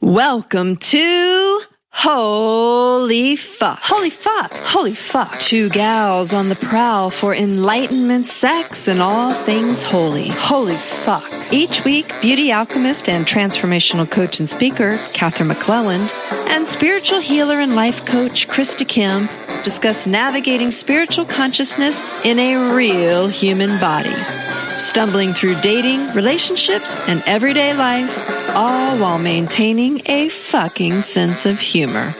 Welcome to Holy Fuck. Holy Fuck. Holy Fuck. Two gals on the prowl for enlightenment, sex, and all things holy. Holy Fuck. Each week, beauty alchemist and transformational coach and speaker, Katherine McClelland, and spiritual healer and life coach, Krista Kim, discuss navigating spiritual consciousness in a real human body. Stumbling through dating, relationships, and everyday life, all while maintaining a fucking sense of humor.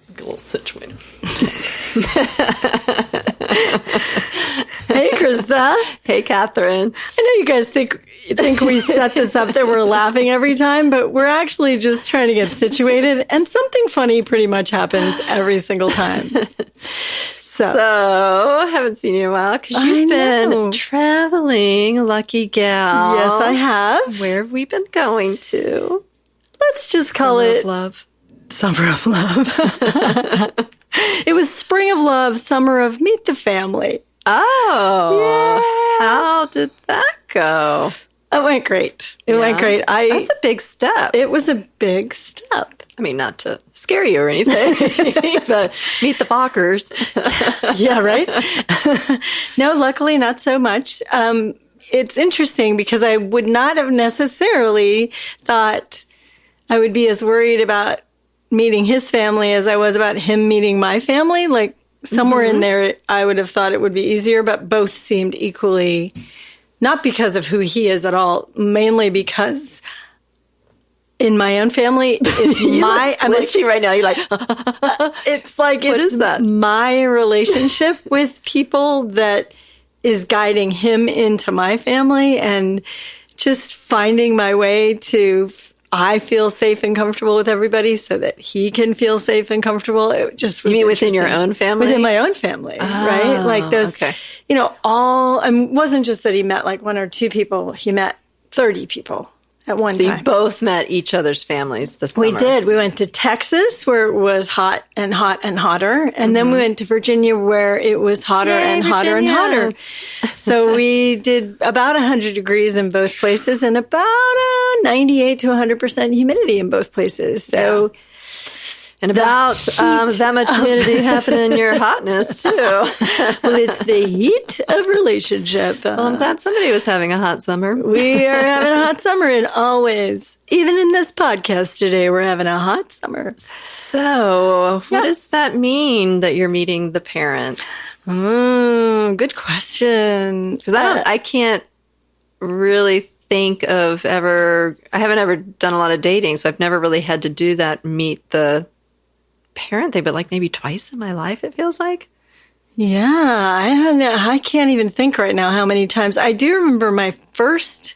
A little situated. Hey, Krista. Hey, Katherine. I know you guys think we set this up that we're laughing every time, but we're actually just trying to get situated, and something funny pretty much happens every single time. So, haven't seen you in a while because you've been traveling, lucky gal. Yes, I have. Where have we been going to? Let's just call it Summer of Love. It was Spring of Love, Summer of Meet the Family. Oh, yeah. How did that go? It went great. It went great. That's a big step. It was a big step. I mean, not to scare you or anything, but meet the Fockers. Yeah, right? No, luckily not so much. It's interesting because I would not have necessarily thought I would be as worried about meeting his family as I was about him meeting my family. Like somewhere in there, I would have thought it would be easier, but both seemed equally, not because of who he is at all, mainly because in my own family, it's I'm glitchy right now. You're like, it's like, what is that? My relationship with people that is guiding him into my family, and just finding my way to, I feel safe and comfortable with everybody so that he can feel safe and comfortable. It just was. You mean within your own family? Within my own family, right? Like those, it wasn't just that he met like one or two people. He met 30 people at one time. So you both met each other's families this summer. We did. We went to Texas where it was hot and hot and hotter. And then we went to Virginia where it was hotter and hotter and hotter. So we did about 100 degrees in both places and about 98 to 100% humidity in both places. So and about that much humidity happening in your hotness, too. Well, it's the heat of relationship. Well, I'm glad somebody was having a hot summer. We are having a hot summer, and always, even in this podcast today, we're having a hot summer. So, what does that mean that you're meeting the parents? Good question. Because I can't really think of I haven't ever done a lot of dating, so I've never really had to do that, meet the parent thing, but like maybe twice in my life, it feels like. Yeah, I don't know. I can't even think right now how many times. I do remember my first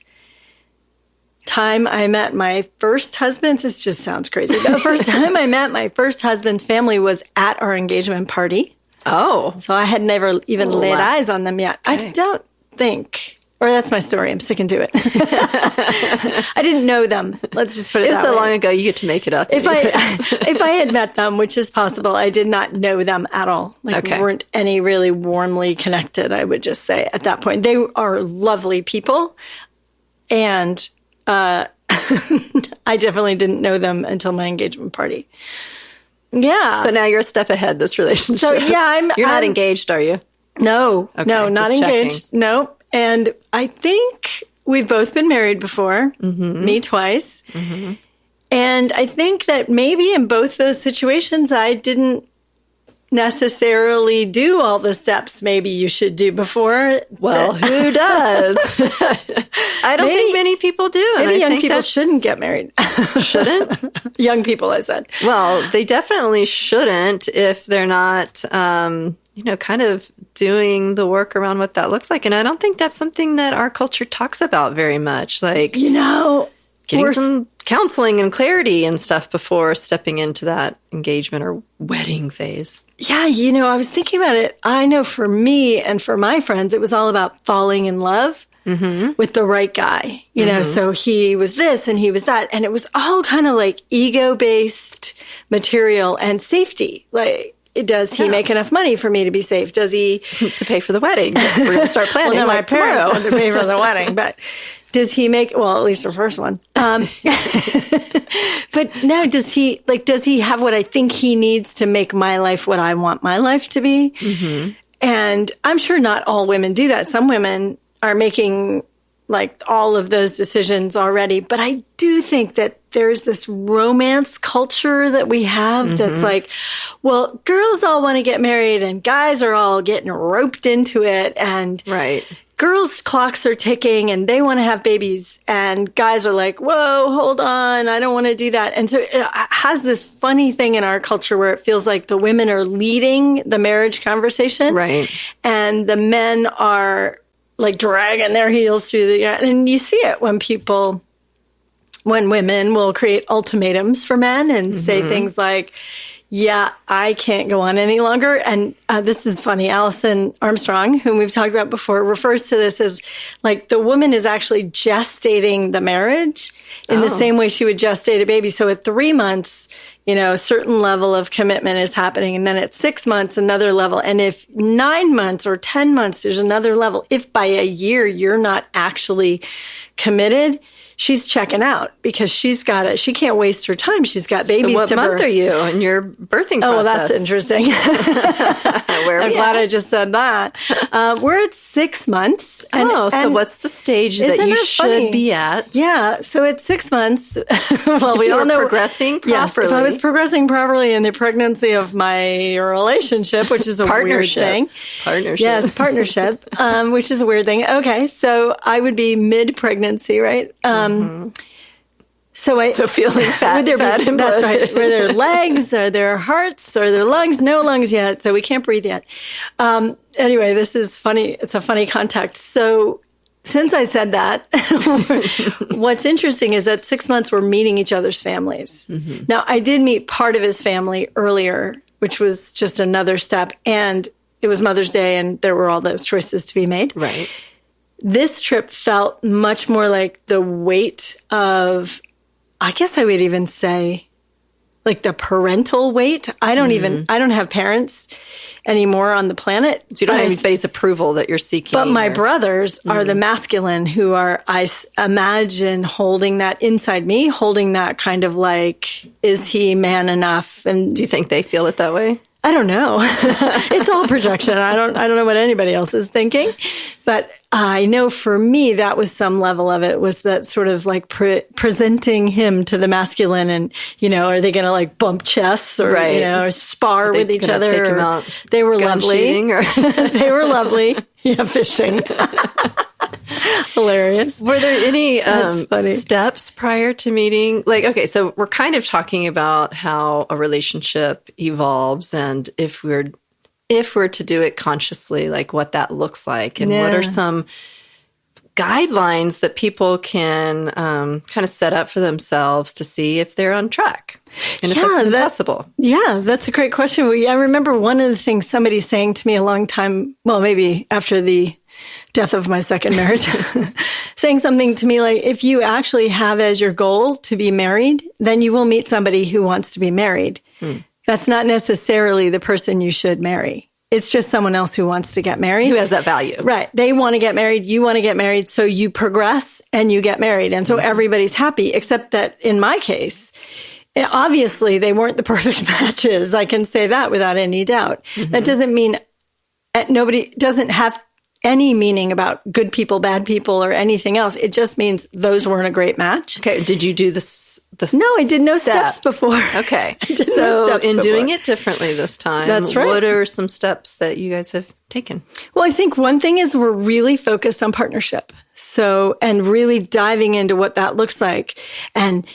time I met my first husband. This just sounds crazy. The first time I met my first husband's family was at our engagement party. Oh. So I had never even laid eyes on them yet. Okay. I don't think... Or that's my story. I'm sticking to it. I didn't know them. Let's just put it that way. It was so long ago, you get to make it up. If I had met them, which is possible, I did not know them at all. We weren't any really warmly connected, I would just say, at that point. They are lovely people. And I definitely didn't know them until my engagement party. Yeah. So now you're a step ahead, this relationship. So, yeah, You're not engaged, are you? No. Okay, no, not engaged. Checking. No. And I think we've both been married before, me twice. Mm-hmm. And I think that maybe in both those situations, I didn't necessarily do all the steps maybe you should do before. Well, who does? I don't think many people do. Maybe young people shouldn't get married. Shouldn't? Young people, I said. Well, they definitely shouldn't if they're not... kind of doing the work around what that looks like. And I don't think that's something that our culture talks about very much. Like, getting some counseling and clarity and stuff before stepping into that engagement or wedding phase. Yeah, I was thinking about it. I know for me and for my friends, it was all about falling in love with the right guy. So he was this and he was that. And it was all kind of like ego-based material and safety. Like, does he make enough money for me to be safe? Does he to pay for the wedding? We're going to start planning. well, no, my parents tomorrow. had to pay for the wedding, but does he make, well, at least the first one. But no, does he have what I think he needs to make my life what I want my life to be? Mm-hmm. And I'm sure not all women do that. Some women are making like all of those decisions already. But I do think that there's this romance culture that we have that's like, well, girls all want to get married and guys are all getting roped into it. And girls' clocks are ticking and they want to have babies. And guys are like, whoa, hold on, I don't want to do that. And so it has this funny thing in our culture where it feels like the women are leading the marriage conversation. Right. And the men are like dragging their heels through the, and you see it when women will create ultimatums for men and say things like, yeah, I can't go on any longer. And this is funny. Allison Armstrong, whom we've talked about before, refers to this as like the woman is actually gestating the marriage in the same way she would gestate a baby. So at 3 months, a certain level of commitment is happening. And then at 6 months, another level. And if 9 months or 10 months, there's another level. If by a year you're not actually committed, she's checking out because she can't waste her time. She's got babies so what to birth. What month are you in your birthing process? Oh, well, that's interesting. I'm glad I just said that. We're at 6 months. So what's the stage that you should be at? Yeah, so at 6 months, well, we all know progressing properly. Yes, if I was progressing properly in the pregnancy of my relationship, which is a weird thing. Partnership. Yes, partnership, which is a weird thing. Okay, so I would be mid-pregnancy, right? So feeling fat, and that's right. Were there legs? Are there hearts? Are there lungs? No lungs yet, so we can't breathe yet. Anyway, this is funny. It's a funny context. So since I said that, what's interesting is that 6 months we're meeting each other's families. Mm-hmm. Now, I did meet part of his family earlier, which was just another step. And it was Mother's Day, and there were all those choices to be made. Right. This trip felt much more like the weight of, I guess I would even say, like the parental weight. I don't have parents anymore on the planet. So you don't have anybody's approval that you're seeking. But my brothers are the masculine who are, I imagine, holding that inside me, holding that kind of like, is he man enough? And do you think they feel it that way? I don't know. It's all projection. I don't know what anybody else is thinking. But I know for me, that was some level of it, was that sort of like presenting him to the masculine and, are they going to like bump chests or, or spar with each other? Take him out they were lovely. They were lovely. Yeah, fishing. Hilarious. Were there any steps prior to meeting? Like, okay, so we're kind of talking about how a relationship evolves, and if we're to do it consciously, like what that looks like, and what are some guidelines that people can kind of set up for themselves to see if they're on track and if that's possible. That's a great question. I remember one of the things somebody saying to me a long time, well, maybe after the death of my second marriage, saying something to me like, if you actually have as your goal to be married, then you will meet somebody who wants to be married. That's not necessarily the person you should marry. It's just someone else who wants to get married. Who has that value. Right. They want to get married. You want to get married. So you progress and you get married. And so everybody's happy, except that in my case, obviously they weren't the perfect matches. I can say that without any doubt. That doesn't mean nobody doesn't have any meaning about good people, bad people, or anything else. It just means those weren't a great match. Okay. Did you do No, I did no steps before. Okay. So in doing it differently this time, that's right. What are some steps that you guys have taken? Well, I think one thing is we're really focused on partnership. So, and really diving into what that looks like and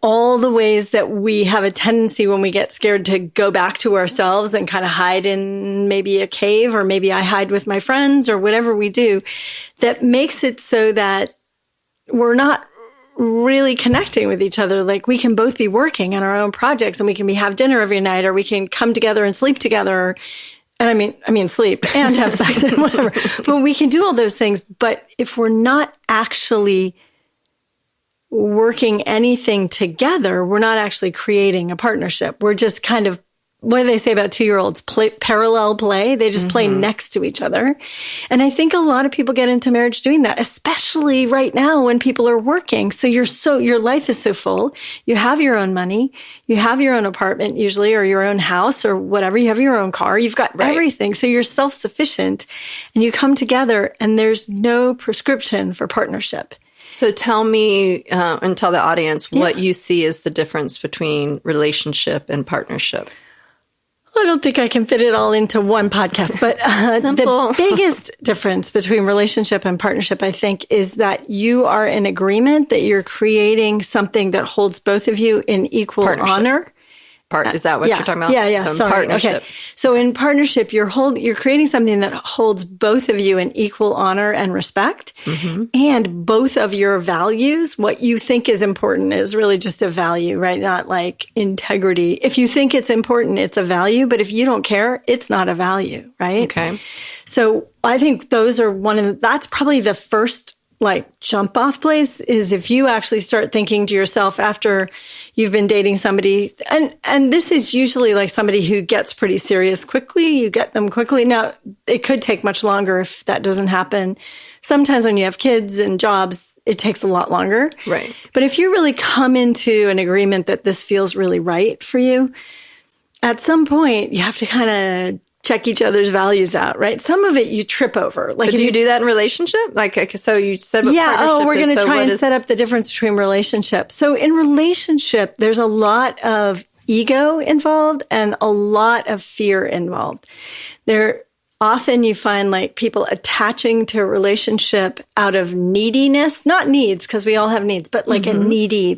all the ways that we have a tendency when we get scared to go back to ourselves and kind of hide in maybe a cave, or maybe I hide with my friends, or whatever we do, that makes it so that we're not really connecting with each other. Like we can both be working on our own projects, and we can have dinner every night, or we can come together and sleep together. And I mean sleep and have sex and whatever. But we can do all those things. But if we're not actually working anything together, we're not actually creating a partnership. We're just kind of what do they say about 2-year-olds? Parallel play. They just play next to each other. And I think a lot of people get into marriage doing that, especially right now when people are working. So your life is so full. You have your own money. You have your own apartment usually, or your own house or whatever. You have your own car. You've got everything. So you're self-sufficient and you come together and there's no prescription for partnership. So tell me and tell the audience what you see as the difference between relationship and partnership. I don't think I can fit it all into one podcast, but the biggest difference between relationship and partnership, I think, is that you are in agreement that you're creating something that holds both of you in equal honor. Is that what you're talking about? Yeah. So sorry. partnership. Okay. So in partnership, you're creating something that holds both of you in equal honor and respect, and both of your values. What you think is important is really just a value, right? Not like integrity. If you think it's important, it's a value. But if you don't care, it's not a value, right? Okay. So I think those are that's probably the first jump off place is if you actually start thinking to yourself after you've been dating somebody, and this is usually like somebody who gets pretty serious quickly, you get them quickly. Now, it could take much longer if that doesn't happen. Sometimes when you have kids and jobs, it takes a lot longer. Right. But if you really come into an agreement that this feels really right for you, at some point you have to kind of check each other's values out, right? Some of it you trip over. But do you do that in relationship? So you said what partnership we're going to is, try and set up the difference between relationships. So in relationship, there's a lot of ego involved and a lot of fear involved. Often you find people attaching to a relationship out of neediness, not needs, because we all have needs, but a needy,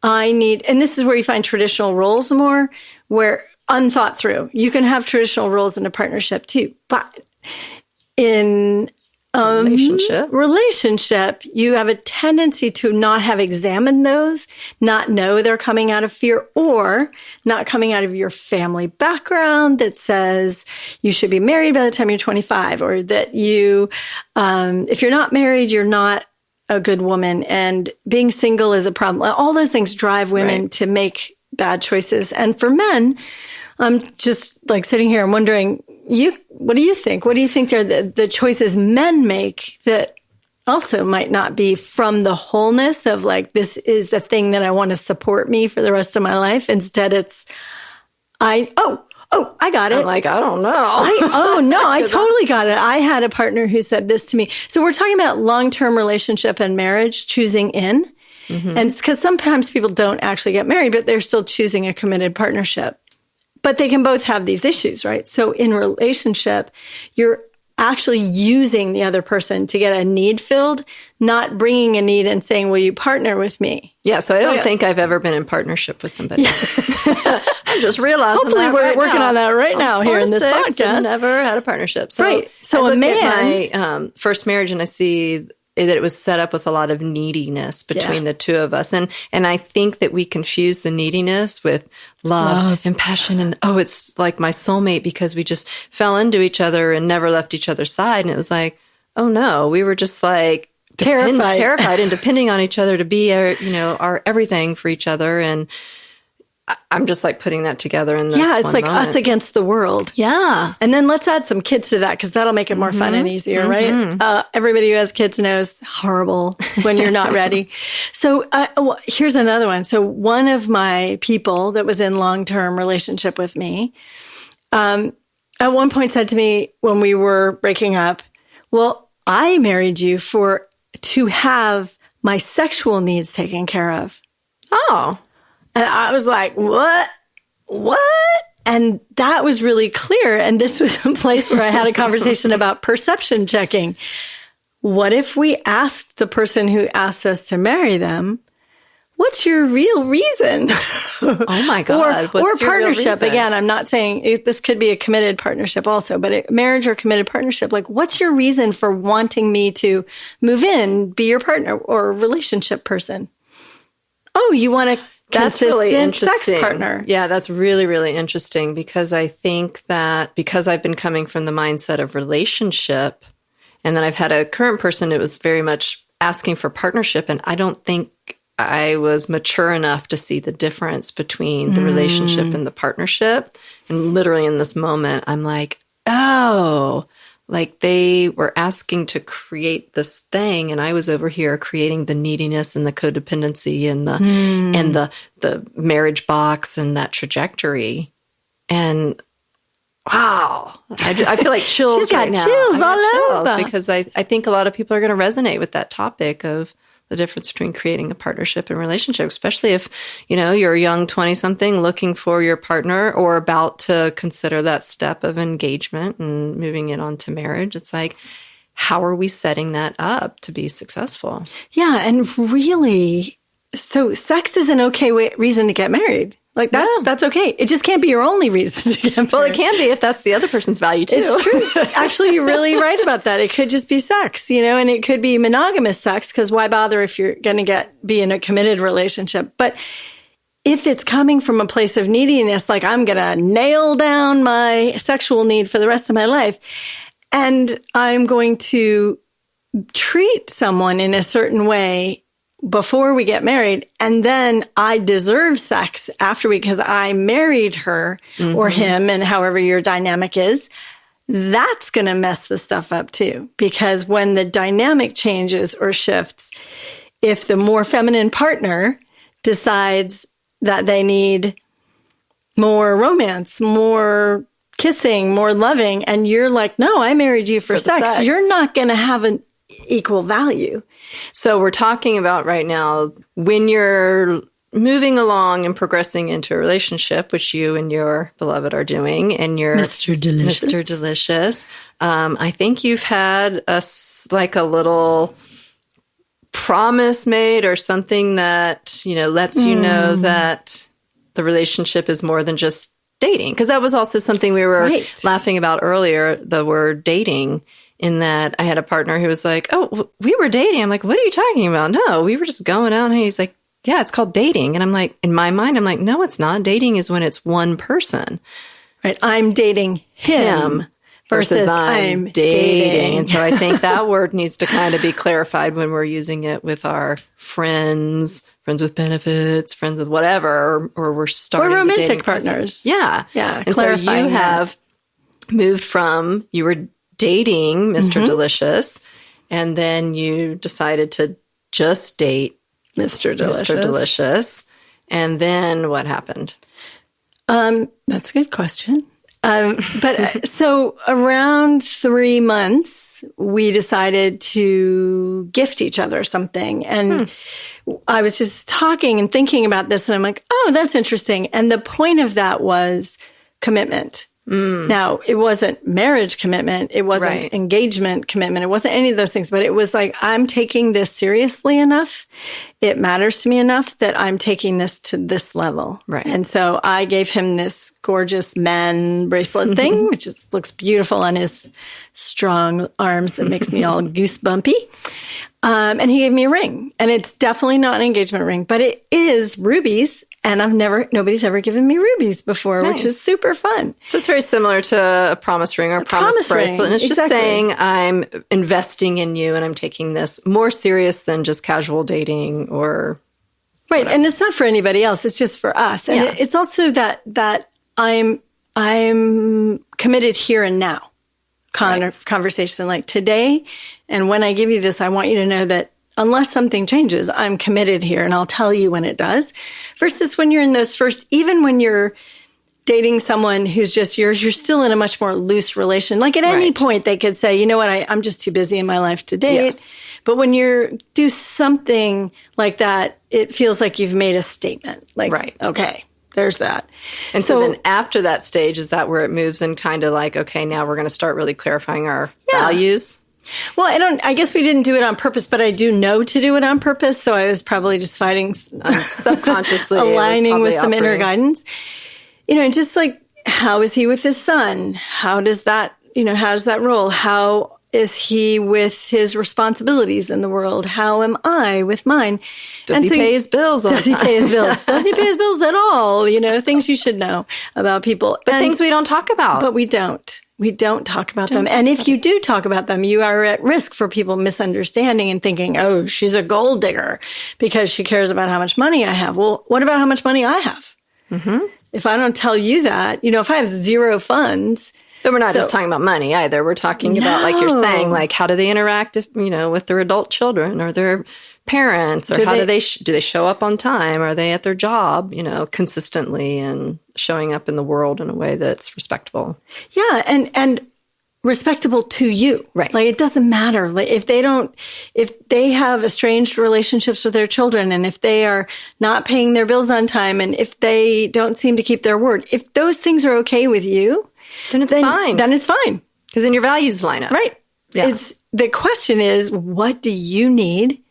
I need, and this is where you find traditional roles more, where unthought through. You can have traditional roles in a partnership too, but in relationship, you have a tendency to not have examined those, not know they're coming out of fear or not coming out of your family background that says you should be married by the time you're 25, or that you, if you're not married, you're not a good woman, and being single is a problem. All those things drive women to make bad choices. And for men, I'm just sitting here and wondering, what do you think? What do you think are the choices men make that also might not be from the wholeness of this is the thing that I want to support me for the rest of my life? Instead, it's, I got it. I'm I don't know. I totally got it. I had a partner who said this to me. So we're talking about long-term relationship and marriage, choosing in. And it's because sometimes people don't actually get married, but they're still choosing a committed partnership. But they can both have these issues, right? So in relationship, you're actually using the other person to get a need filled, not bringing a need and saying, will you partner with me? Yeah, so I don't think I've ever been in partnership with somebody. Yeah. I'm just realizing hopefully we're working on that right now here in this podcast. Never had a partnership. So right. So I look at my first marriage and I see that it was set up with a lot of neediness between the two of us. And I think that we confuse the neediness with love and passion. And, it's like my soulmate because we just fell into each other and never left each other's side. And it was oh no, we were just terrified and depending on each other to be our everything for each other. And I'm just putting that together in this it's moment. us against the world. Yeah. And then let's add some kids to that because that'll make it more fun and easier, right? Everybody who has kids knows horrible when you're not ready. So here's another one. So one of my people that was in long-term relationship with me at one point said to me when we were breaking up, well, I married you to have my sexual needs taken care of. Oh. And I was like, what? And that was really clear. And this was a place where I had a conversation about perception checking. What if we asked the person who asked us to marry them, what's your real reason? Oh my God. Or partnership. Again, I'm not saying this could be a committed partnership also, but a marriage or committed partnership, what's your reason for wanting me to move in, be your partner or relationship person? Oh, you want to That's really interesting. Sex partner. Yeah, that's really, really interesting because I think that because I've been coming from the mindset of relationship and then I've had a current person that was very much asking for partnership and I don't think I was mature enough to see the difference between the relationship and the partnership. And literally in this moment, I'm like, oh, like they were asking to create this thing, and I was over here creating the neediness and the codependency and the marriage box and that trajectory. And wow, I feel like chills. She's got right now. chills I got all chills over. because I think a lot of people are going to resonate with that topic of the difference between creating a partnership and relationship, especially if, you're a young 20-something looking for your partner or about to consider that step of engagement and moving it on to marriage. It's like, how are we setting that up to be successful? Yeah. And really, so sex is an okay reason to get married. Like that's okay. It just can't be your only reason to get married. Well, it can be if that's the other person's value too. It's true. Actually, you're really right about that. It could just be sex, and it could be monogamous sex, because why bother if you're going to be in a committed relationship? But if it's coming from a place of neediness, like I'm going to nail down my sexual need for the rest of my life, and I'm going to treat someone in a certain way before we get married, and then I deserve sex after because I married her or him, and however your dynamic is, that's going to mess the stuff up too. Because when the dynamic changes or shifts, if the more feminine partner decides that they need more romance, more kissing, more loving, and you're like, no, I married you for sex, you're not going to have an equal value. So we're talking about right now, when you're moving along and progressing into a relationship, which you and your beloved are doing, and you're Mr. Delicious. Mr. Delicious. I think you've had a little promise made or something that, lets you know that the relationship is more than just dating. Because that was also something we were laughing about earlier, the word dating. In that I had a partner who was like, oh, we were dating. I'm like, what are you talking about? No, we were just going out. And he's like, yeah, it's called dating. And I'm like, in my mind, I'm like, no, it's not. Dating is when it's one person. Right. I'm dating him versus I'm dating. And so I think that word needs to kind of be clarified when we're using it with our friends with benefits, friends with whatever, or we're starting or romantic the dating partners. Process. Yeah. Yeah. And so you have moved from, you were dating Mr. Delicious, and then you decided to just date Mr. Delicious. And then what happened? That's a good question. But so around 3 months, we decided to gift each other something. And I was just talking and thinking about this, and I'm like, oh, that's interesting. And the point of that was commitment. Now, it wasn't marriage commitment. It wasn't engagement commitment. It wasn't any of those things. But it was like, I'm taking this seriously enough. It matters to me enough that I'm taking this to this level. Right. And so I gave him this gorgeous man bracelet thing, which looks beautiful on his strong arms that makes me all goosebumpy. And he gave me a ring. And it's definitely not an engagement ring, but it is rubies. And nobody's ever given me rubies before, which is super fun. So it's very similar to a promise ring or a promise bracelet. And it's just saying I'm investing in you and I'm taking this more serious than just casual dating or whatever. And it's not for anybody else. It's just for us. And it's also that I'm committed here and now conversation, like today. And when I give you this, I want you to know that unless something changes, I'm committed here, and I'll tell you when it does. Versus when you're in those even when you're dating someone who's just yours, you're still in a much more loose relation. Like at any point, they could say, you know what, I'm just too busy in my life to date. Yes. But when you do something like that, it feels like you've made a statement. Like, okay, there's that. And so then after that stage, is that where it moves and kind of like, okay, now we're going to start really clarifying our values? Well, I guess we didn't do it on purpose, but I do know to do it on purpose. So I was probably just fighting subconsciously, aligning with some inner guidance. Just like, how is he with his son? How does that roll? How is he with his responsibilities in the world? How am I with mine? Does he pay his bills? Does he pay his bills? Does he pay his bills at all? Things you should know about people. But things we don't talk about. But we don't. We don't talk about them. And if you do talk about them, you are at risk for people misunderstanding and thinking, oh, she's a gold digger because she cares about how much money I have. Well, what about how much money I have? Mm-hmm. If I don't tell you that, if I have zero funds. But we're not just talking about money either. We're talking about, like you're saying, like how do they interact, with their adult children or their parents, or do they show up on time? Are they at their job, consistently and showing up in the world in a way that's respectable? Yeah, and respectable to you. Right. Like it doesn't matter. Like if they have estranged relationships with their children, and if they are not paying their bills on time, and if they don't seem to keep their word, if those things are okay with you, then it's fine. Then it's fine. Because then your values line up. Right. Yeah. The question is, what do you need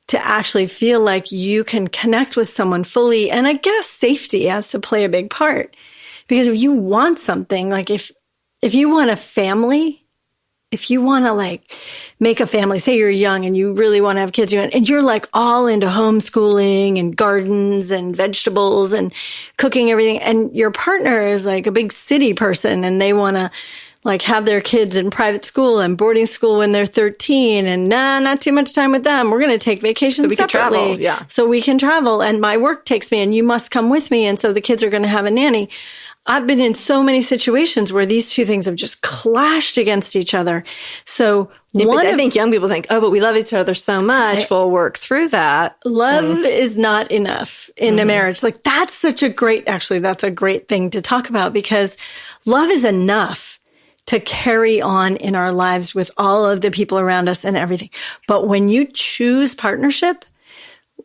to actually feel like you can connect with someone fully? And I guess safety has to play a big part. Because if you want something, like if you want a family, if you want to like make a family, say you're young and you really want to have kids, and you're like all into homeschooling and gardens and vegetables and cooking everything, and your partner is like a big city person and they want to like have their kids in private school and boarding school when they're 13 and not too much time with them. We're going to take vacations so we separately. Can travel, yeah. So we can travel, and my work takes me and you must come with me. And so the kids are going to have a nanny. I've been in so many situations where these two things have just clashed against each other. So I think young people think, oh, but we love each other so much, we'll work through that. Love is not enough in a marriage. Like that's a great thing to talk about, because love is enough to carry on in our lives with all of the people around us and everything. But when you choose partnership,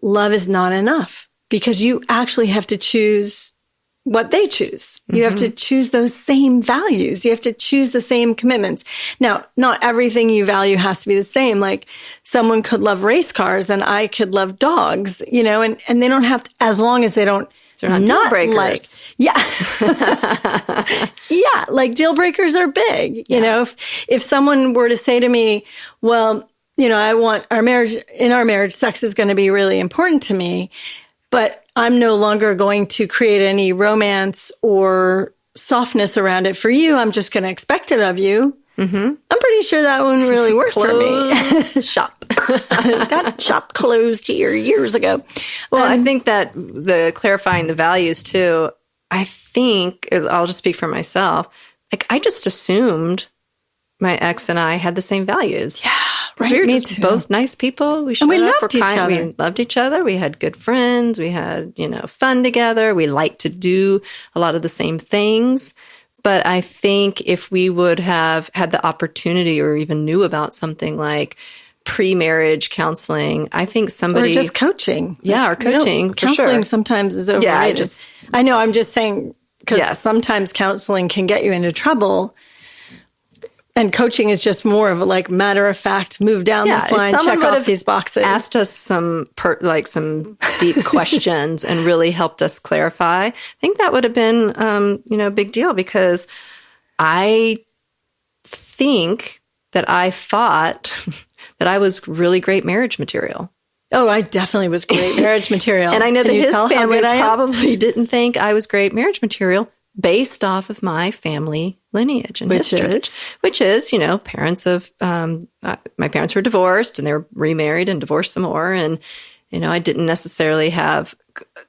love is not enough, because you actually have to choose what they choose. You have to choose those same values. You have to choose the same commitments. Now, not everything you value has to be the same. Like someone could love race cars and I could love dogs, and they don't have to, as long as they don't, they're not deal breakers. Like, yeah. Yeah. Like deal breakers are big. You know, if someone were to say to me, well, I want in our marriage, sex is going to be really important to me, but I'm no longer going to create any romance or softness around it for you. I'm just going to expect it of you. Mm-hmm. I'm pretty sure that wouldn't really work for me. Shop. That shop closed here years ago. Well, I think that the clarifying the values too, I think, I'll just speak for myself, like I just assumed my ex and I had the same values. Yeah, right. We were Me just too. both nice people. We loved each other. We loved each other. We had good friends. We had, fun together. We liked to do a lot of the same things. But I think if we would have had the opportunity or even knew about something like pre-marriage counseling, I think somebody... Or just coaching. Yeah, or coaching, for counseling sure. sometimes is overrated. Yeah, I know, I'm just saying, because sometimes counseling can get you into trouble. And coaching is just more of a like matter of fact, move down this line, check off these boxes. Asked us some deep questions and really helped us clarify. I think that would have been a big deal, because I think that I thought that I was really great marriage material. Oh, I definitely was great marriage material. And I know that his family probably didn't think I was great marriage material, based off of my family lineage and history. Which is, parents of, my parents were divorced and they were remarried and divorced some more. And, I didn't necessarily have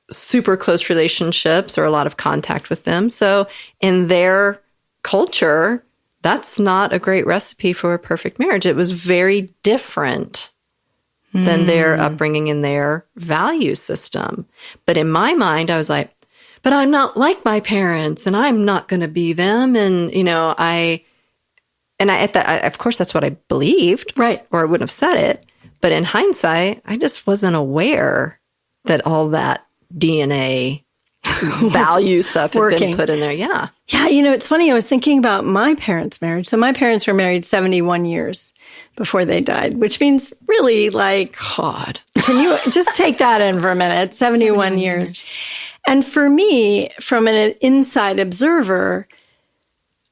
super close relationships or a lot of contact with them. So in their culture, that's not a great recipe for a perfect marriage. It was very different than their upbringing and their value system. But in my mind, I was like, but I'm not like my parents and I'm not going to be them. And, of course, that's what I believed. Right. Or I wouldn't have said it. But in hindsight, I just wasn't aware that all that DNA value stuff had been put in there. Yeah. Yeah. It's funny. I was thinking about my parents' marriage. So my parents were married 71 years before they died, which means really like, God, can you just take that in for a minute? 71 years. And for me, from an inside observer,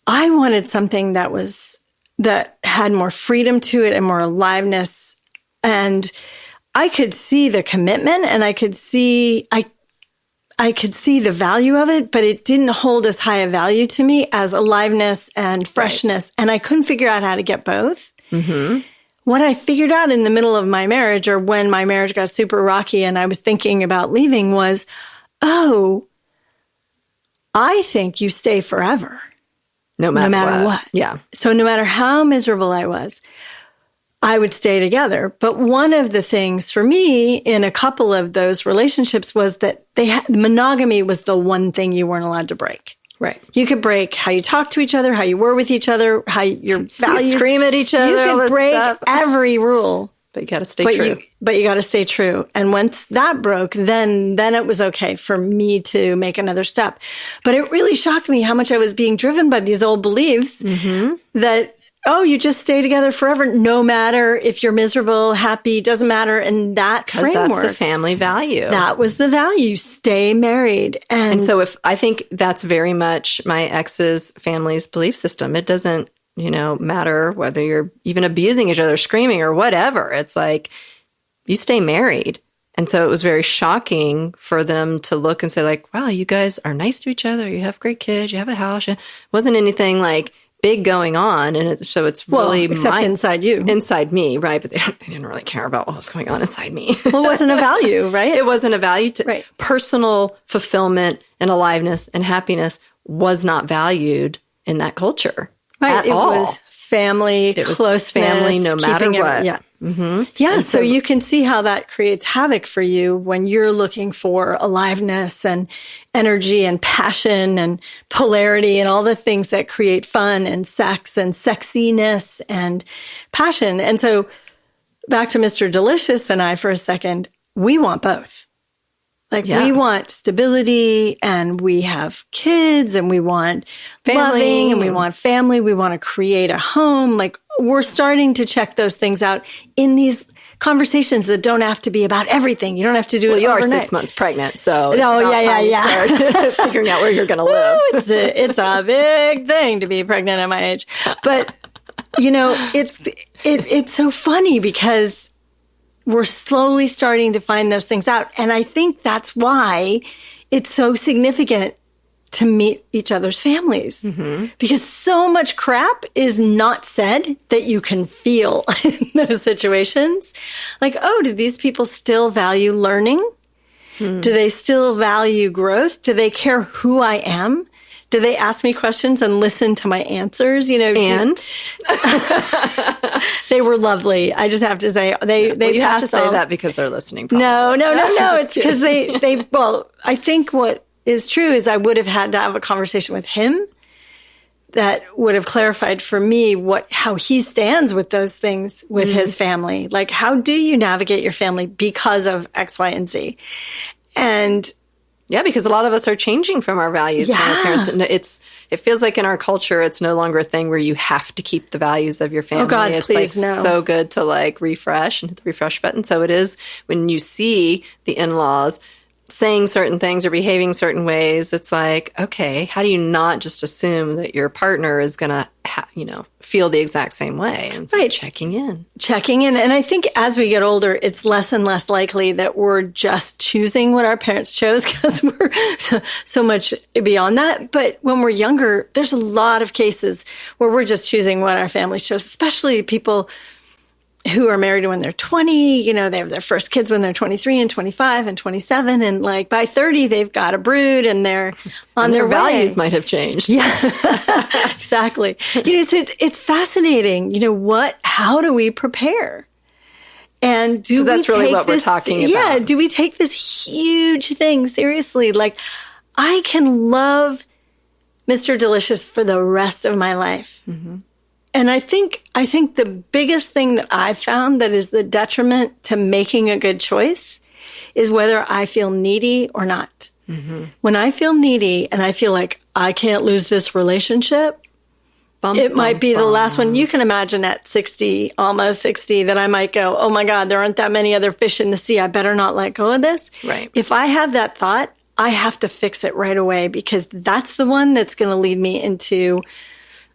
I wanted something that had more freedom to it and more aliveness. And I could see the commitment, and I could see, I could see the value of it, but it didn't hold as high a value to me as aliveness and freshness. Right. And I couldn't figure out how to get both. Mm-hmm. What I figured out in the middle of my marriage, or when my marriage got super rocky and I was thinking about leaving, was, oh, I think you stay forever. No matter what. Yeah. So no matter how miserable I was, I would stay together. But one of the things for me in a couple of those relationships was that monogamy was the one thing you weren't allowed to break. Right. You could break how you talk to each other, how you were with each other, how your values. You scream at each other. You could break every rule. But you got to stay true. But you got to stay true. And once that broke, then it was okay for me to make another step. But it really shocked me how much I was being driven by these old beliefs that, oh, you just stay together forever, no matter if you're miserable, happy, doesn't matter. And that framework. That's the family value. That was the value. Stay married. And so I think that's very much my ex's family's belief system. It doesn't, matter whether you're even abusing each other, screaming or whatever. It's like, you stay married. And so it was very shocking for them to look and say like, wow, you guys are nice to each other. You have great kids. You have a house. It wasn't anything like big going on. And so it's really except inside you. Inside me, right? But they didn't really care about what was going on inside me. Well, it wasn't a value, right? It wasn't a value to personal fulfillment and aliveness and happiness was not valued in that culture. Right. It was family, closeness, family, no matter what. Yeah. Mm-hmm. Yeah. So you can see how that creates havoc for you when you're looking for aliveness and energy and passion and polarity and all the things that create fun and sex and sexiness and passion. And so back to Mr. Delicious and I for a second, we want both. We want stability and we have kids and we want loving and we want family. We want to create a home. We're starting to check those things out in these conversations that don't have to be about everything. You don't have to do it you overnight. are 6 months pregnant, so yeah. Start figuring out where you're going to live. It's a big thing to be pregnant at my age. But, it's so funny because we're slowly starting to find those things out. And I think that's why it's so significant to meet each other's families. Mm-hmm. Because so much crap is not said that you can feel in those situations. Do these people still value learning? Do they still value growth? Do they care who I am? Do they ask me questions and listen to my answers? And they were lovely. I just have to say they you have to say that because they're listening. Probably. No. It's because they. Well, I think what is true is I would have had to have a conversation with him that would have clarified for me how he stands with those things with his family. How do you navigate your family because of X, Y, and Z? And yeah, because a lot of us are changing from our values from our parents. It feels like in our culture, it's no longer a thing where you have to keep the values of your family. Oh God, it's please, no. So good to refresh and hit the refresh button. So it is when you see the in-laws saying certain things or behaving certain ways, it's like, okay, how do you not just assume that your partner is going to, feel the exact same way? And so checking in. And I think as we get older, it's less and less likely that we're just choosing what our parents chose because we're so much beyond that. But when we're younger, there's a lot of cases where we're just choosing what our family chose, especially people who are married when they're 20, they have their first kids when they're 23 and 25 and 27. And by 30, they've got a brood and they're on their way. Values might have changed. Yeah, exactly. So it's fascinating. How do we prepare? And that's really what we're talking about. Yeah. Do we take this huge thing seriously? I can love Mr. Delicious for the rest of my life. Mm-hmm. And I think the biggest thing that I've found that is the detriment to making a good choice is whether I feel needy or not. Mm-hmm. When I feel needy and I feel like I can't lose this relationship, it might be the last one. You can imagine at 60, almost 60, that I might go, oh my God, there aren't that many other fish in the sea. I better not let go of this. Right. If I have that thought, I have to fix it right away because that's the one that's going to lead me into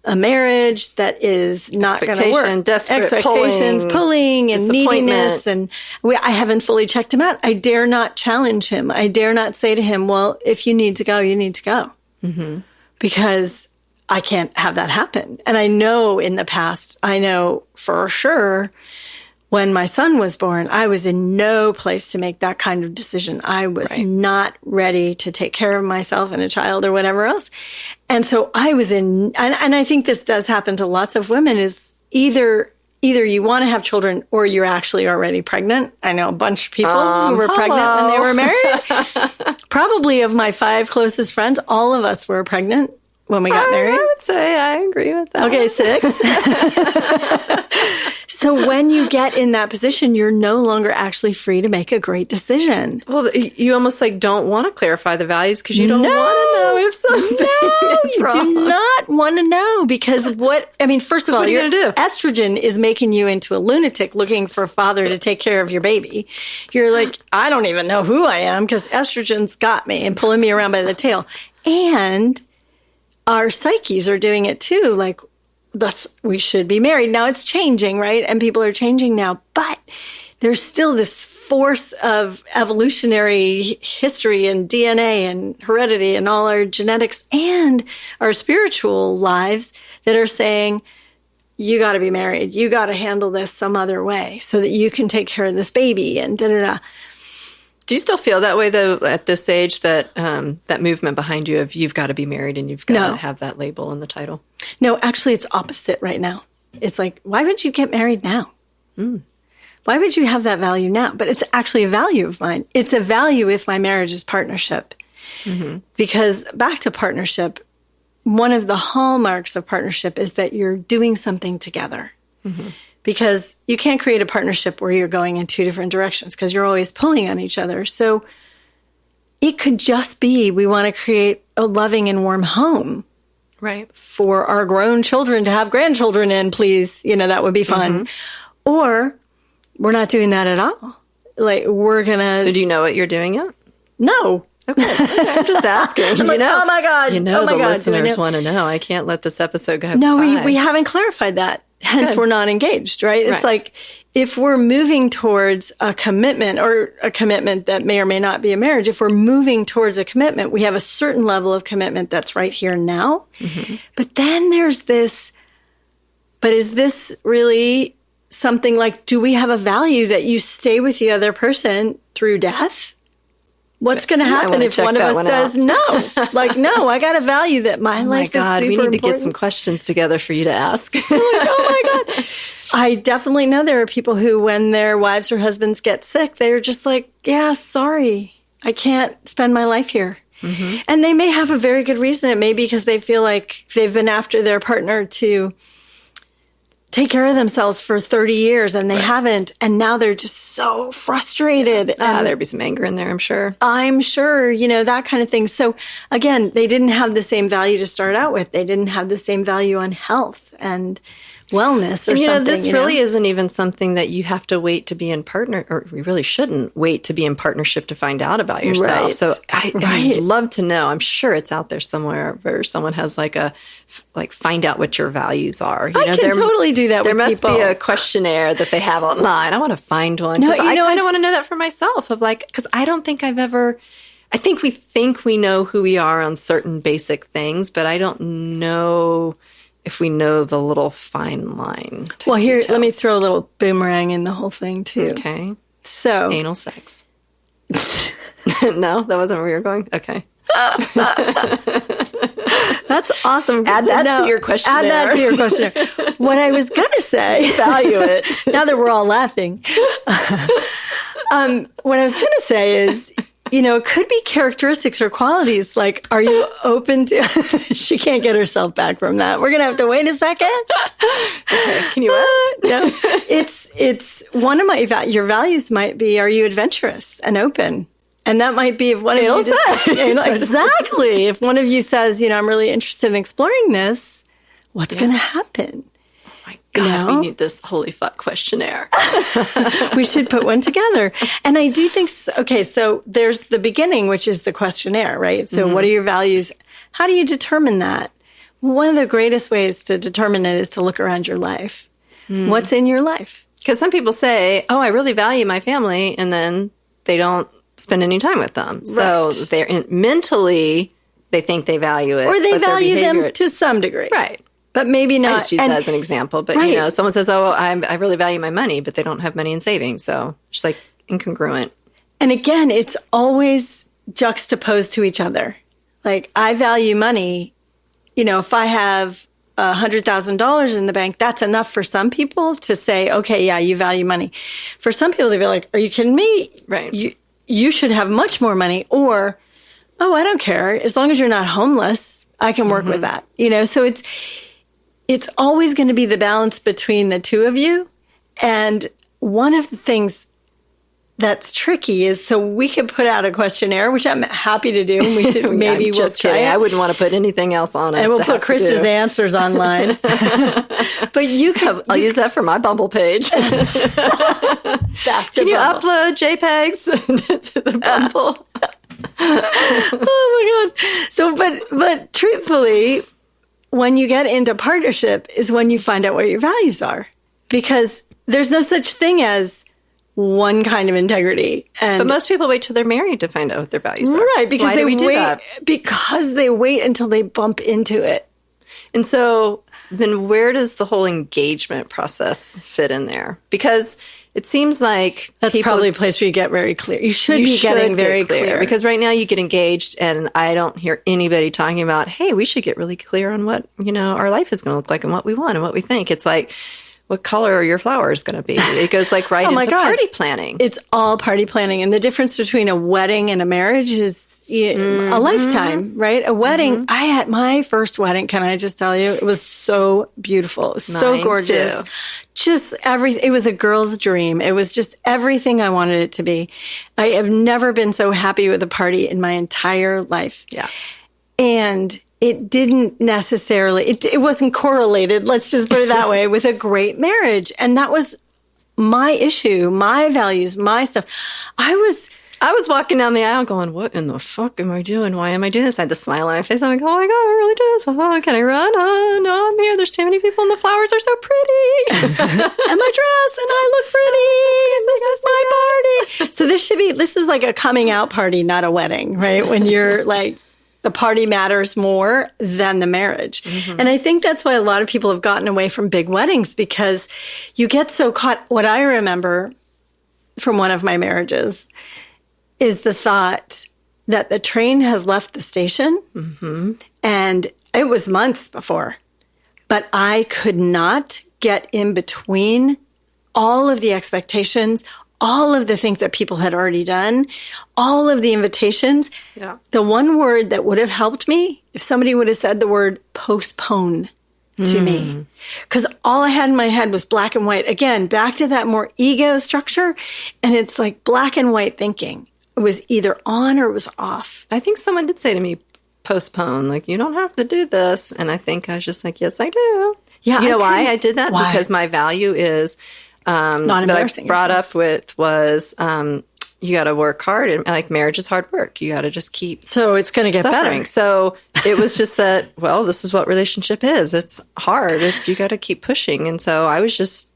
a marriage that is not going to work. Desperate, expectations, pulling and neediness. And I haven't fully checked him out. I dare not challenge him. I dare not say to him, well, if you need to go, you need to go. Mm-hmm. Because I can't have that happen. And I know in the past, I know for sure, when my son was born, I was in no place to make that kind of decision. I was not ready to take care of myself and a child or whatever else. And so I was and I think this does happen to lots of women, is either you want to have children or you're actually already pregnant. I know a bunch of people who were pregnant when they were married. Probably of my 5 closest friends, all of us were pregnant when we got married. I would say I agree with that. Okay, 6. So when you get in that position, you're no longer actually free to make a great decision. Well, you almost like don't want to clarify the values because you don't want to know if something is wrong. You do not want to know, because first of all, your estrogen is making you into a lunatic looking for a father to take care of your baby. You're like, I don't even know who I am because estrogen's got me and pulling me around by the tail. And our psyches are doing it too. Like, thus, we should be married. Now it's changing, right? And people are changing now. But there's still this force of evolutionary history and DNA and heredity and all our genetics and our spiritual lives that are saying, you got to be married. You got to handle this some other way so that you can take care of this baby and da-da-da. Do you still feel that way, though, at this age, that that movement behind you of you've got to be married and you've got to have that label in the title? No, actually, it's opposite right now. It's like, why would you get married now? Why would you have that value now? But it's actually a value of mine. It's a value if my marriage is partnership. Mm-hmm. Because back to partnership, one of the hallmarks of partnership is that you're doing something together. Mm-hmm. Because you can't create a partnership where you're going in 2 different directions because you're always pulling on each other. So it could just be we want to create a loving and warm home. Right. For our grown children to have grandchildren in, please. That would be fun. Mm-hmm. Or we're not doing that at all. Like, we're going to... So do you know what you're doing yet? No. Okay. I'm just asking. I'm like, oh my God. The listeners want to know. I can't let this episode go by. No, we haven't clarified that. Hence, we're not engaged, right? It's like, if we're moving towards a commitment, or a commitment that may or may not be a marriage, if we're moving towards a commitment, we have a certain level of commitment that's right here now. Mm-hmm. But then there's this, but is this really something like, do we have a value that you stay with the other person through death? What's going to happen if one of us says no? Like, no, I got to value that my life is super important. We need to get some questions together for you to ask. Oh my God. I definitely know there are people who, when their wives or husbands get sick, they're just like, yeah, sorry, I can't spend my life here. Mm-hmm. And they may have a very good reason. It may be because they feel like they've been after their partner to take care of themselves for 30 years and they haven't. And now they're just so frustrated. There'd be some anger in there, I'm sure. I'm sure, that kind of thing. So again, they didn't have the same value to start out with. They didn't have the same value on health and wellness or something. This really isn't even something that you have to wait to be in partner, or we really shouldn't wait to be in partnership to find out about yourself. Right. So I'd love to know. I'm sure it's out there somewhere where someone has find out what your values are. I can totally do that with people. There must be a questionnaire that they have online. I want to find one. No, I kind of want to know that for myself because I don't think I've ever... I think we know who we are on certain basic things, but I don't know if we know the little fine line. Well, here, let me throw a little boomerang in the whole thing, too. Okay. So. Anal sex. No, that wasn't where you were going? Okay. That's awesome. Add that to your questionnaire. What I was going to say. Value it. Now that we're all laughing. What I was going to say is, it could be characteristics or qualities. Like, are you open to... She can't get herself back from that. We're going to have to wait a second. Okay. Can you No. It's one of your values might be, are you adventurous and open? And that might be if one of you exactly. If one of you says, I'm really interested in exploring this, what's going to happen? Oh my God, we need this holy fuck questionnaire. We should put one together. And I do think, so there's the beginning, which is the questionnaire, right? So what are your values? How do you determine that? One of the greatest ways to determine it is to look around your life. What's in your life? Because some people say, oh, I really value my family, and then they don't spend any time with them. So they're mentally, they think they value it. Or they value them to some degree. Right. But maybe not. I just use that as an example. But, someone says, oh, I really value my money, but they don't have money in savings. So it's like incongruent. And again, it's always juxtaposed to each other. Like, I value money. If I have $100,000 in the bank, that's enough for some people to say, okay, yeah, you value money. For some people, they'd be like, are you kidding me? Right. You should have much more money. Or, oh, I don't care. As long as you're not homeless, I can work with that. So it's always going to be the balance between the two of you. And one of the things that's tricky is, so we could put out a questionnaire, which I'm happy to do. We should maybe we'll try it. I wouldn't want to put anything else on us. And we'll put Krista's answers online. But you can. I'll use that for my Bumble page. Can you upload JPEGs to the Bumble? Oh my God. So, but truthfully, when you get into partnership is when you find out what your values are, because there's no such thing as one kind of integrity. But most people wait till they're married to find out what their values are. Right, because Why do we do that? Because they wait until they bump into it. And so then where does the whole engagement process fit in there? Because it seems like that's probably a place where you get very clear. You should be getting very clear. Because right now you get engaged and I don't hear anybody talking about, hey, we should get really clear on what, our life is going to look like and what we want and what we think. It's like, what color are your flowers going to be? It goes like into party planning. It's all party planning. And the difference between a wedding and a marriage is a lifetime, right? A wedding, I had my first wedding, can I just tell you? It was so beautiful. It was so gorgeous. Too. Just everything. It was a girl's dream. It was just everything I wanted it to be. I have never been so happy with a party in my entire life. Yeah. And it didn't necessarily, it wasn't correlated, let's just put it that way, with a great marriage. And that was my issue, my values, my stuff. I was walking down the aisle going, what in the fuck am I doing? Why am I doing this? I had the smile on my face. I'm like, oh my God, I really do this. Oh, can I run? Oh, no, I'm here. There's too many people and the flowers are so pretty. And my dress and I look pretty. And this is my party. So this is like a coming out party, not a wedding, right? When you're like, the party matters more than the marriage. And I think that's why a lot of people have gotten away from big weddings, because you get so caught. What I remember from one of my marriages is the thought that the train has left the station, and it was months before, but I could not get in between all of the expectations, all of the things that people had already done, all of the invitations. Yeah. The one word that would have helped me, if somebody would have said the word postpone to me, because all I had in my head was black and white. Again, back to that more ego structure. And it's like black and white thinking. It was either on or it was off. I think someone did say to me, postpone, like, you don't have to do this. And I think I was just like, yes, I do. Yeah. You know why I did that? Why? Because my value is... not embarrassing. That I brought up with was you got to work hard, and like marriage is hard work. You got to just keep. So it's going to get suffering. better. So it was just that. Well, this is what relationship is. It's hard. It's you got to keep pushing, and so I was just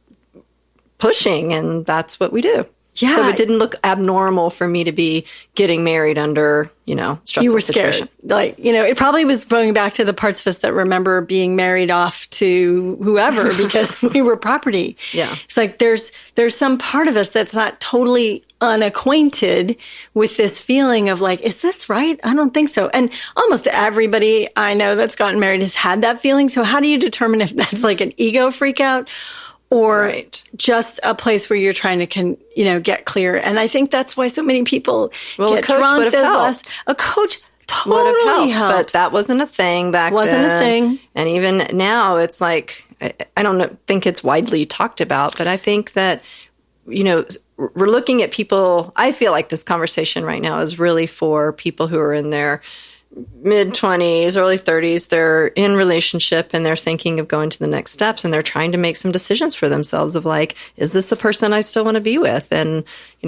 pushing, and that's what we do. Yeah. So it didn't look abnormal for me to be getting married under, stressful You were scared. situation. Like, it probably was going back to the parts of us that remember being married off to whoever because we were property. Yeah. It's like there's some part of us that's not totally unacquainted with this feeling of like, is this right? I don't think so. And almost everybody I know that's gotten married has had that feeling. So how do you determine if that's like an ego freak out? Or just a place where you're trying to, get clear. And I think that's why so many people get drunk. A coach totally helps. But that wasn't a thing back then. Wasn't a thing. And even now, it's like, I don't think it's widely talked about, but I think that, we're looking at people. I feel like this conversation right now is really for people who are in their mid-20s, early 30s, they're in relationship and they're thinking of going to the next steps and they're trying to make some decisions for themselves of like, is this the person I still want to be with? And,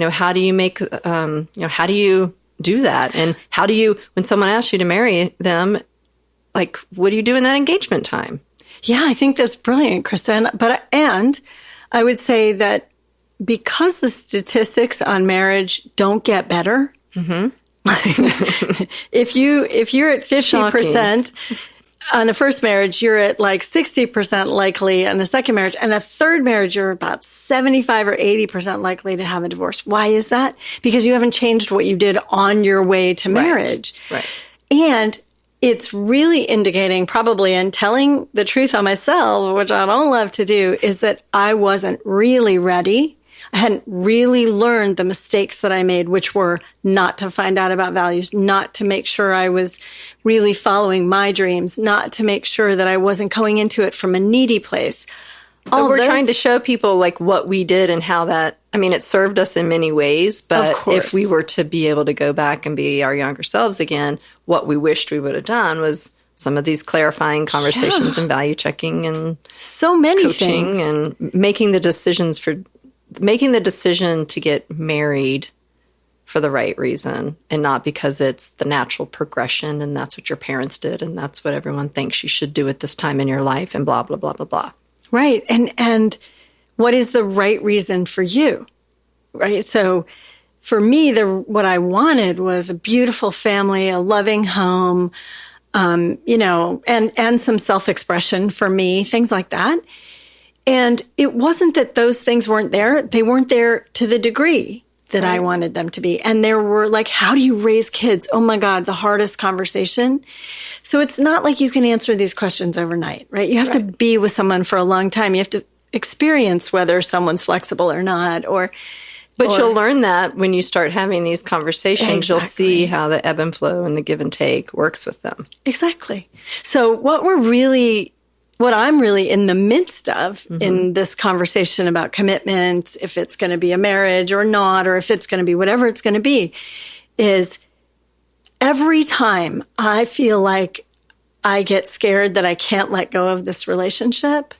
how do you make, how do you do that? And how do you, when someone asks you to marry them, like, what do you do in that engagement time? Yeah, I think that's brilliant, Krista. And I would say that because the statistics on marriage don't get better, if you're at 50% on a first marriage, you're at like 60% likely on a second marriage, and a third marriage, you're about 75 or 80% likely to have a divorce. Why is that? Because you haven't changed what you did on your way to marriage. Right. And it's really indicating, probably, and telling the truth on myself, which I don't love to do, is that I wasn't really ready. I hadn't really learned the mistakes that I made, which were not to find out about values, not to make sure I was really following my dreams, not to make sure that I wasn't going into it from a needy place. But we're trying to show people like what we did and how that, I mean, it served us in many ways, but if we were to be able to go back and be our younger selves again, what we wished we would have done was some of these clarifying conversations and value checking and so many coaching things. And making the decision to get married for the right reason and not because it's the natural progression and that's what your parents did and that's what everyone thinks you should do at this time in your life and blah, blah, blah, blah, blah. Right. And what is the right reason for you? Right. So for me, what I wanted was a beautiful family, a loving home, and some self-expression for me, things like that. And it wasn't that those things weren't there. They weren't there to the degree that I wanted them to be. And there were like, how do you raise kids? Oh my God, the hardest conversation. So it's not like you can answer these questions overnight, right? You have to be with someone for a long time. You have to experience whether someone's flexible or not, But you'll learn that when you start having these conversations. You'll see how the ebb and flow and the give and take works with them. Exactly. So what I'm really in the midst of in this conversation about commitment, if it's going to be a marriage or not, or if it's going to be whatever it's going to be, is every time I feel like I get scared that I can't let go of this relationship,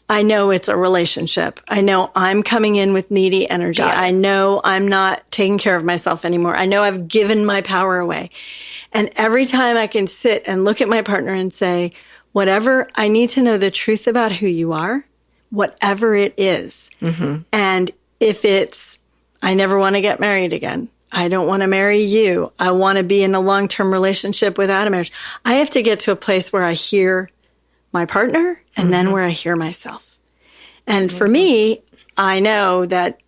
I know it's a relationship. I know I'm coming in with needy energy. I know I'm not taking care of myself anymore. I know I've given my power away. And every time I can sit and look at my partner and say, whatever, I need to know the truth about who you are, whatever it is. And if it's, I never want to get married again. I don't want to marry you. I want to be in a long-term relationship without a marriage. I have to get to a place where I hear my partner and then where I hear myself. And for me, I know that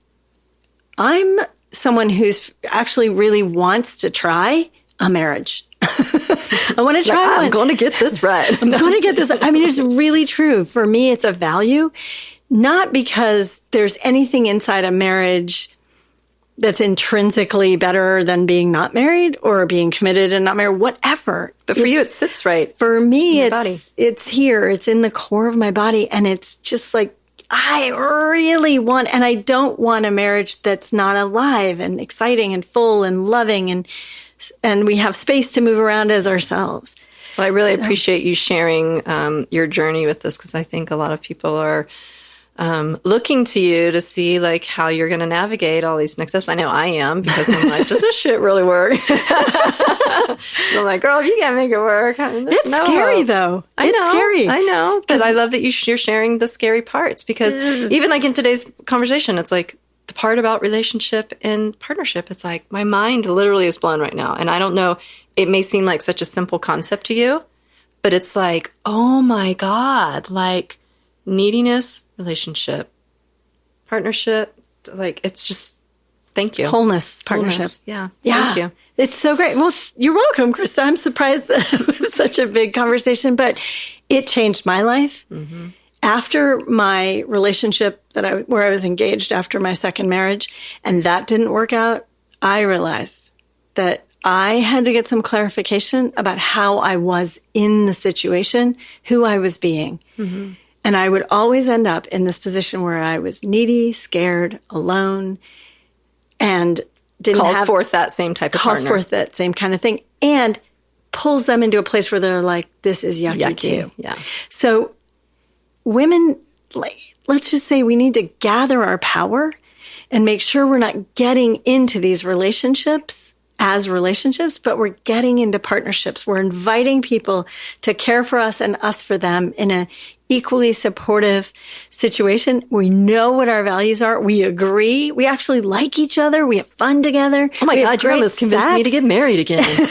I'm someone who's actually really wants to try a marriage. I want to try one. I'm going to get this right. I'm going to get this. I mean, it's really true. For me, it's a value, not because there's anything inside a marriage that's intrinsically better than being not married or being committed and not married, whatever. But for you, it sits right. For me, body. It's here. It's in the core of my body. And it's just like, I really want, and I don't want a marriage that's not alive and exciting and full and loving and we have space to move around as ourselves. Well, I really appreciate you sharing your journey with us because I think a lot of people are looking to you to see like how you're going to navigate all these next steps. I know I am because I'm like, does this shit really work? I'm like, girl, if you can't make it work. It's scary though. It's scary. I know. Because I love that you're sharing the scary parts because even like in today's conversation, it's like the part about relationship and partnership, it's like my mind literally is blown right now. And I don't know, it may seem like such a simple concept to you, but it's like, oh my God, like neediness, relationship, partnership, like it's just, thank you. Wholeness, partnership. Yeah. Thank you. It's so great. Well, you're welcome, Krista. I'm surprised that it was such a big conversation, but it changed my life. After my relationship where I was engaged after my second marriage, and that didn't work out, I realized that I had to get some clarification about how I was in the situation, who I was being. And I would always end up in this position where I was needy, scared, alone, and calls forth that same type of partner. Calls forth that same kind of thing, and pulls them into a place where they're like, this is yucky too. Yeah. So women, let's just say we need to gather our power and make sure we're not getting into these relationships as relationships, but we're getting into partnerships. We're inviting people to care for us and us for them in a equally supportive situation. We know what our values are. We agree. We actually like each other. We have fun together. Oh my God, you almost convinced me to get married again.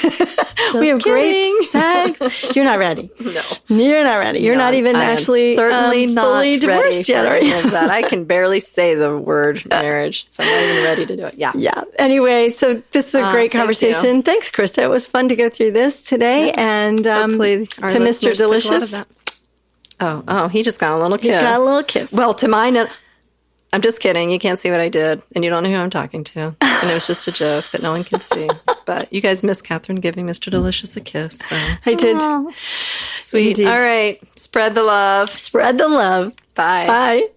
We have great sex. You're not ready. No. You're not ready. You're not even actually certainly not fully divorced yet, are you? That. I can barely say the word marriage, so I'm not even ready to do it. Yeah. Yeah. Anyway, so this is a great conversation. Thanks, Krista. It was fun to go through this today. Yeah. And hopefully to Mr. Delicious. Oh, he just got a little kiss. He got a little kiss. Well, to mine, I'm just kidding. You can't see what I did, and you don't know who I'm talking to. And it was just a joke that no one can see. But you guys missed Katherine giving Mr. Delicious a kiss. So. I did. Sweet. Indeed. All right. Spread the love. Spread the love. Bye. Bye.